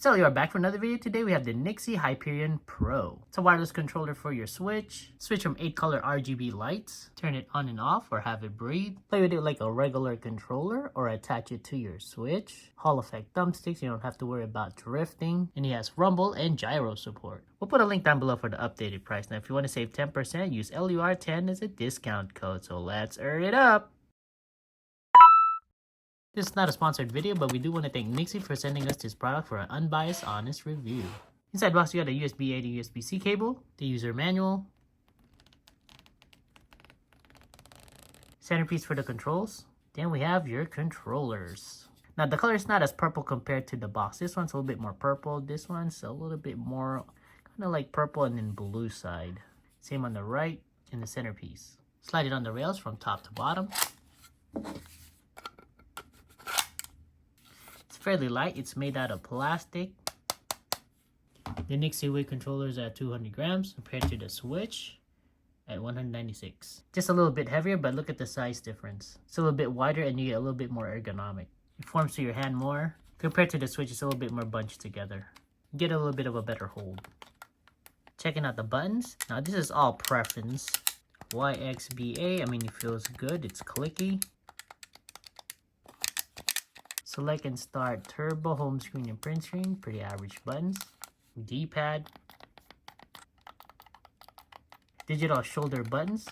So you are back for another video. Today we have the Nyxi Hyperion Pro. It's a wireless controller for your Switch. Switch from 8 color RGB lights. Turn it on and off or have it breathe. Play with it like a regular controller or attach it to your Switch. Hall effect thumbsticks, you don't have to worry about drifting. And he has rumble and gyro support. We'll put a link down below for the updated price. Now if you want to save 10%, use LUR10 as a discount code. So let's earn it up. This is not a sponsored video, but we do want to thank Nixie for sending us this product for an unbiased, honest review. Inside box, you got a USB-A to USB-C cable, the user manual, centerpiece for the controls, then we have your controllers. Now the color is not as purple compared to the box. This one's a little bit more purple, this one's a little bit more kind of like purple and then blue side. Same on the right in the centerpiece. Slide it on the rails from top to bottom. Fairly light. It's made out of plastic. The Nixie weight controller is at 200 grams compared to the Switch at 196. Just a little bit heavier, but look at the size difference. It's a little bit wider and you get a little bit more ergonomic. It forms to your hand more. Compared to the Switch, it's a little bit more bunched together. You get a little bit of a better hold. Checking out the buttons. Now this is all preference. YXBA, I mean it feels good. It's clicky. Select and start turbo, home screen, and print screen. Pretty average buttons. D-pad. Digital shoulder buttons.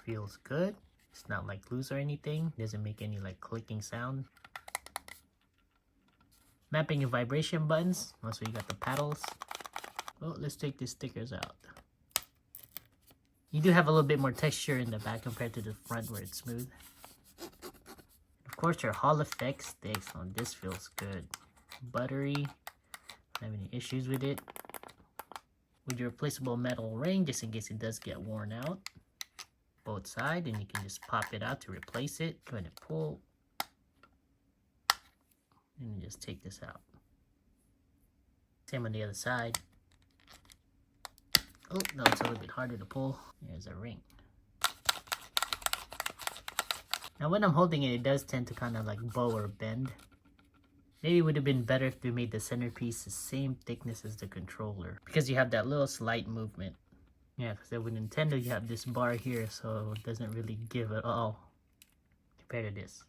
Feels good. It's not like loose or anything. Doesn't make any like clicking sound. Mapping and vibration buttons. Also you got the paddles. Well, let's take the stickers out. You do have a little bit more texture in the back compared to the front where it's smooth. Of course, your Hall effect sticks. Oh, this feels good. Buttery. Don't have any issues with it. With your replaceable metal ring, just in case it does get worn out. Both sides, and you can just pop it out to replace it. Go ahead and pull. And just take this out. Same on the other side. Oh, no, it's a little bit harder to pull. There's a ring. Now when I'm holding it, it does tend to kind of like bow or bend. Maybe it would have been better if they made the centerpiece the same thickness as the controller. Because you have that little slight movement. Yeah, because with Nintendo you have this bar here, so it doesn't really give at all compared to this.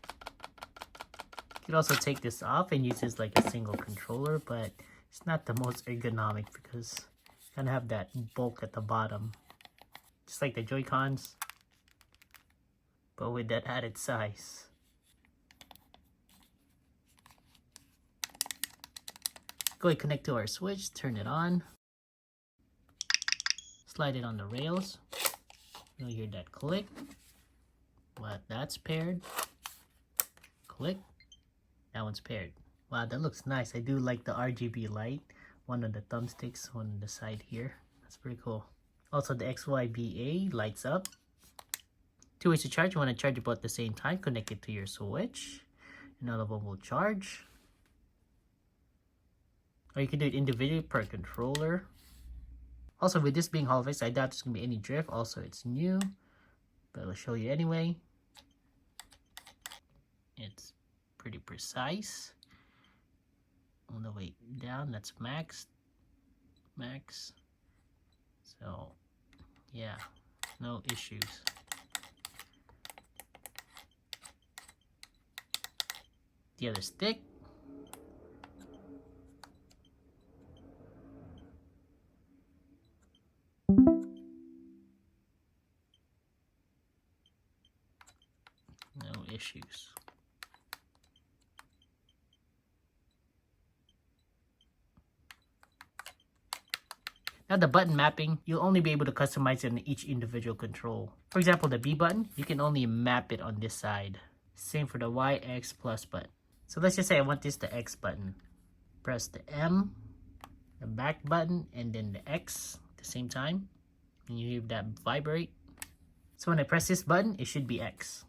You could also take this off and use this like a single controller, but it's not the most ergonomic because you kind of have that bulk at the bottom. Just like the Joy-Cons, but with that added size. Go ahead and connect to our Switch, turn it on. Slide it on the rails. You'll hear that click. Well, that's paired. Click. That one's paired. Wow, that looks nice. I do like the RGB light. One on the thumbsticks, one on the side here. That's pretty cool. Also, the XYBA lights up. 2 ways to charge. You want to charge it both at the same time. Connect it to your Switch. Another one will charge. Or you can do it individually per controller. Also, with this being Hall effects, I doubt there's going to be any drift. Also, it's new. But I'll show you anyway. It's pretty precise. On the way down, that's max. Max. So, yeah. No issues. The other stick. No issues. Now the button mapping, you'll only be able to customize it on each individual control. For example, the B button, you can only map it on this side. Same for the Y, X, plus button. So let's just say I want this the X button. Press the M, the back button, and then the X at the same time. And you hear that vibrate. So when I press this button, it should be X.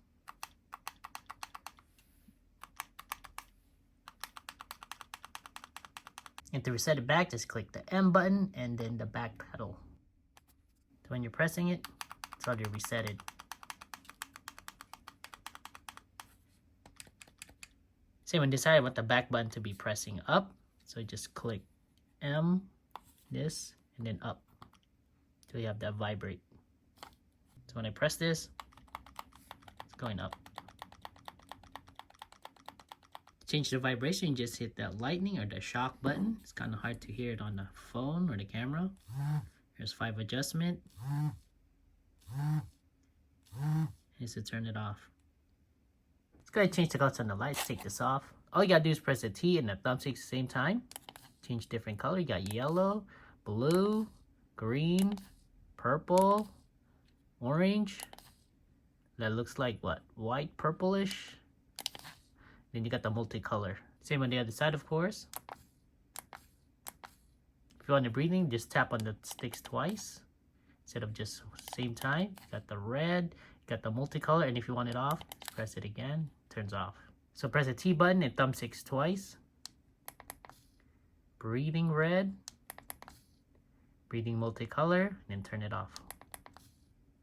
And to reset it back, just click the M button and then the back pedal. So when you're pressing it, it's already resetted. Same on this side, I want the back button to be pressing up. So just click M, this, and then up. So you have that vibrate. So when I press this, it's going up. To change the vibration, just hit that lightning or the shock button. It's kind of hard to hear it on the phone or the camera. There's 5 adjustment. Is to turn it off. Let's go ahead and change the colors on the lights. Take this off. All you gotta do is press the T and the thumbstick at the same time. Change different color. You got yellow, blue, green, purple, orange. That looks like what? White, purplish. Then you got the multicolor. Same on the other side, of course. If you want the breathing, just tap on the sticks twice instead of just same time. You got the red, you got the multicolor, and if you want it off, just press it again. Turns off. So press the T button and thumbsticks twice. Breathing red, breathing multicolor, and then turn it off.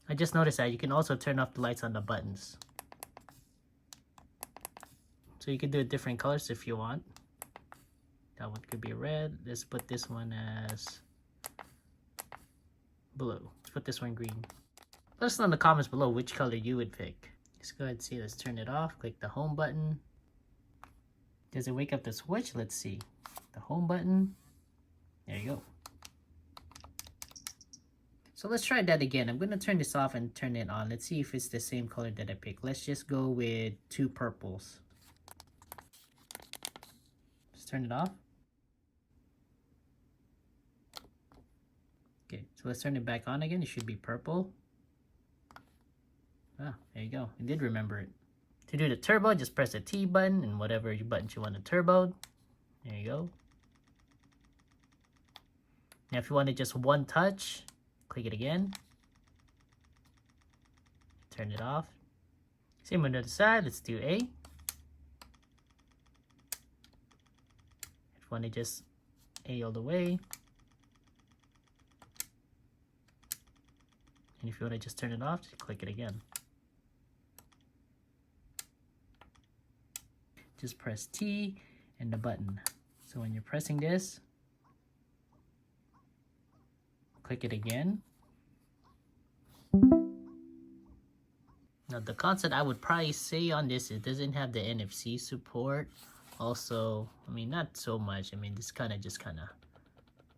I just noticed that you can also turn off the lights on the buttons. So you can do different colors if you want. That one could be red. Let's put this one as blue. Let's put this one green. Let us know in the comments below which color you would pick. Let's go ahead and see. Let's turn it off. Click the home button. Does it wake up the switch? Let's see. The home button. There you go. So let's try that again. I'm going to turn this off and turn it on. Let's see if it's the same color that I picked. Let's just go with 2 purples. Just turn it off. Okay, so let's turn it back on again. It should be purple. Ah, there you go. I did remember it. To do the turbo, just press the T button and whatever button you want to turbo. There you go. Now if you want it just one touch, click it again. Turn it off. Same on the other side. Let's do A. If you want to just A all the way. And if you want to just turn it off, just click it again. Just press T and the button. So when you're pressing this, click it again. Now the concept I would probably say on this, it doesn't have the NFC support. Also, I mean, not so much. I mean, this just kind of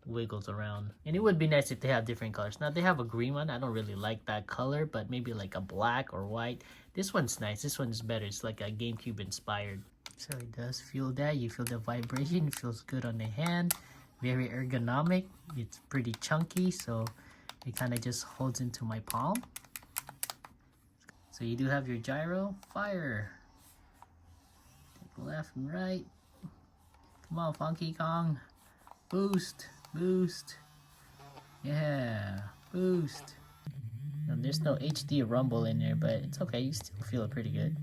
wiggles around. And it would be nice if they have different colors. Now they have a green one. I don't really like that color, but maybe like a black or white. This one's nice. This one's better. It's like a GameCube inspired. So it does feel that. You feel the vibration. It feels good on the hand. Very ergonomic. It's pretty chunky, so it kind of just holds into my palm. So you do have your gyro. Fire. Take left and right. Come on, Funky Kong. Boost. Boost. Yeah. Boost. Now, there's no HD rumble in there, but it's okay. You still feel it pretty good.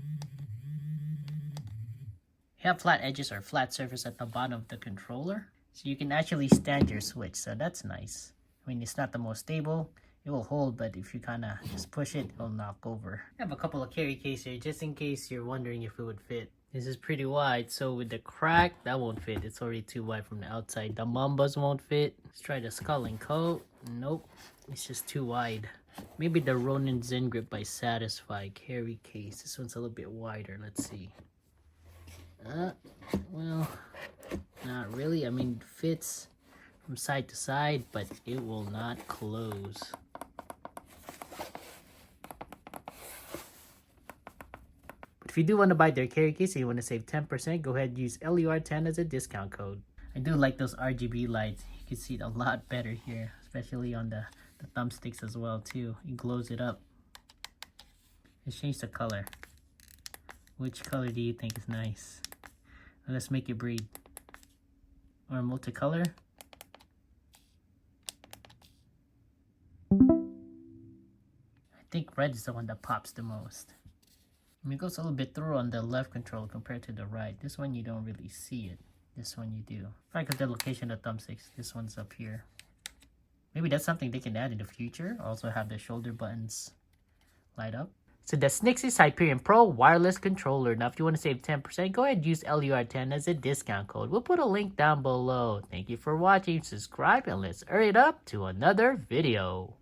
You have flat edges or flat surface at the bottom of the controller. So you can actually stand your switch. So that's nice. I mean, it's not the most stable. It will hold, but if you kind of just push it, it'll knock over. I have a couple of carry cases here just in case you're wondering if it would fit. This is pretty wide, so with the crack, that won't fit. It's already too wide from the outside. The Mambas won't fit. Let's try the Skull and Coat. Nope, it's just too wide. Maybe the Ronin Zen Grip by Satisfy carry case. This one's a little bit wider. Let's see. Well, not really. I mean, it fits from side to side, but it will not close. But if you do want to buy their carry case and you want to save 10%, go ahead and use LUR10 as a discount code. I do like those RGB lights. You can see it a lot better here, especially on the thumbsticks as well too. It glows it up. Let's change the color. Which color do you think is nice? Let's make it breathe. Or multicolor. I think red is the one that pops the most. I mean, it goes a little bit through on the left controller compared to the right. This one you don't really see it. This one you do. If I got the location of the thumbsticks, this one's up here. Maybe that's something they can add in the future. Also have the shoulder buttons light up. So that's Nyxi Hyperion Pro wireless controller. Now, if you want to save 10%, go ahead and use LUR10 as a discount code. We'll put a link down below. Thank you for watching. Subscribe and let's hurry it up to another video.